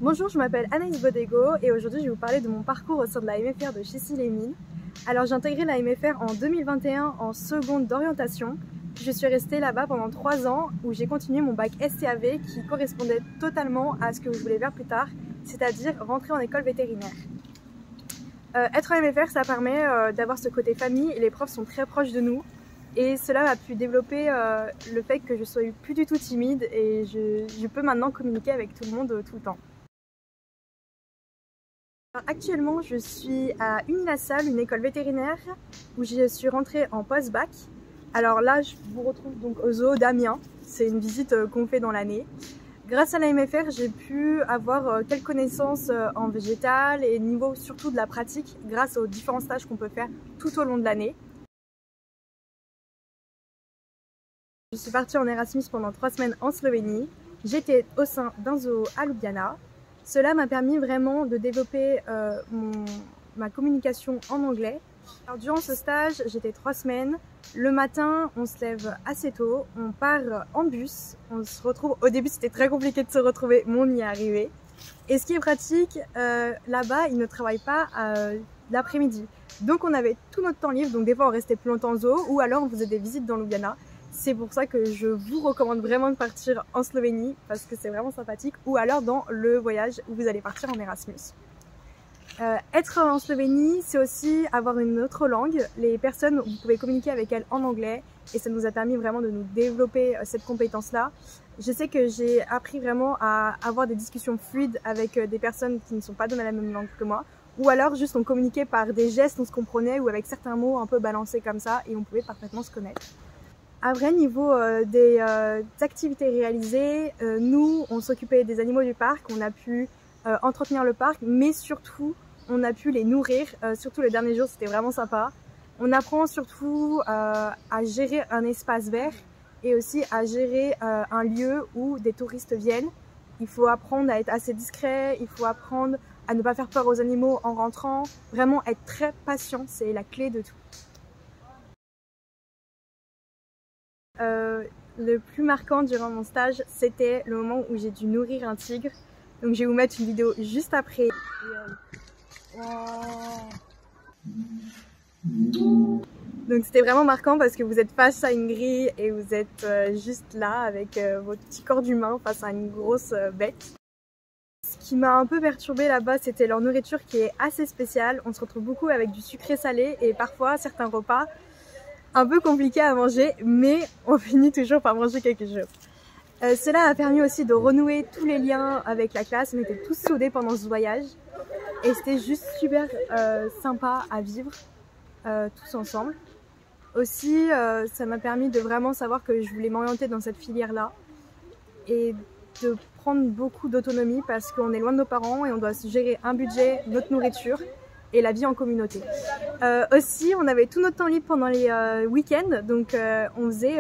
Bonjour, je m'appelle Anaïs Bodego et aujourd'hui je vais vous parler de mon parcours au sein de la MFR de Chessy-les-Mines. Alors j'ai intégré la MFR en 2021 en seconde d'orientation. Je suis restée là-bas pendant 3 ans où j'ai continué mon bac STAV qui correspondait totalement à ce que je voulais faire plus tard, c'est-à-dire rentrer en école vétérinaire. Être en MFR, ça permet d'avoir ce côté famille et les profs sont très proches de nous. Et cela a pu développer le fait que je sois plus du tout timide et je peux maintenant communiquer avec tout le monde tout le temps. Actuellement, je suis à Unilassal, une école vétérinaire où je suis rentrée en post-bac. Alors là, je vous retrouve donc au zoo d'Amiens. C'est une visite qu'on fait dans l'année. Grâce à la MFR, j'ai pu avoir quelques connaissances en végétal et niveau surtout de la pratique grâce aux différents stages qu'on peut faire tout au long de l'année. Je suis partie en Erasmus pendant 3 semaines en Slovénie. J'étais au sein d'un zoo à Ljubljana. Cela m'a permis vraiment de développer ma communication en anglais. Alors, durant ce stage, j'étais 3 semaines. Le matin, on se lève assez tôt, on part en bus, on se retrouve. Au début, c'était très compliqué de se retrouver, mais on y est arrivé. Et ce qui est pratique, là-bas, ils ne travaillent pas l'après-midi. Donc on avait tout notre temps libre, donc des fois on restait plus longtemps au zoo ou alors on faisait des visites dans Ljubljana. C'est pour ça que je vous recommande vraiment de partir en Slovénie parce que c'est vraiment sympathique, ou alors dans le voyage où vous allez partir en Erasmus. Être en Slovénie, c'est aussi avoir une autre langue. Les personnes, vous pouvez communiquer avec elles en anglais et ça nous a permis vraiment de nous développer cette compétence-là. Je sais que j'ai appris vraiment à avoir des discussions fluides avec des personnes qui ne sont pas dans la même langue que moi, ou alors juste on communiquait par des gestes, on se comprenait, ou avec certains mots un peu balancés comme ça et on pouvait parfaitement se connaître. Après, niveau des activités réalisées, nous, on s'occupait des animaux du parc, on a pu entretenir le parc, mais surtout, on a pu les nourrir. Surtout les derniers jours, c'était vraiment sympa. On apprend surtout à gérer un espace vert et aussi à gérer un lieu où des touristes viennent. Il faut apprendre à être assez discret, il faut apprendre à ne pas faire peur aux animaux en rentrant. Vraiment être très patient, c'est la clé de tout. Le plus marquant durant mon stage, c'était le moment où j'ai dû nourrir un tigre. Donc je vais vous mettre une vidéo juste après. Donc c'était vraiment marquant parce que vous êtes face à une grille et vous êtes juste là avec votre petit corps d'humain face à une grosse bête. Ce qui m'a un peu perturbée là-bas, c'était leur nourriture qui est assez spéciale. On se retrouve beaucoup avec du sucré salé et parfois certains repas un peu compliqué à manger, mais on finit toujours par manger quelque chose. Cela a permis aussi de renouer tous les liens avec la classe. On était tous soudés pendant ce voyage et c'était juste super sympa à vivre tous ensemble. Aussi, ça m'a permis de vraiment savoir que je voulais m'orienter dans cette filière-là et de prendre beaucoup d'autonomie parce qu'on est loin de nos parents et on doit gérer un budget, notre nourriture et la vie en communauté. Aussi, on avait tout notre temps libre pendant les week-ends, donc on faisait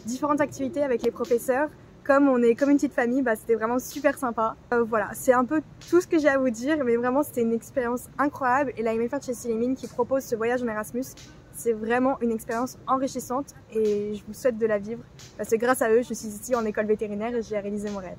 différentes activités avec les professeurs. Comme on est comme une petite famille, c'était vraiment super sympa. Voilà, c'est un peu tout ce que j'ai à vous dire, mais vraiment c'était une expérience incroyable. Et la MFR de Chessy-les-Mines qui propose ce voyage en Erasmus, c'est vraiment une expérience enrichissante et je vous souhaite de la vivre. Parce que grâce à eux, je suis ici en école vétérinaire et j'ai réalisé mon rêve.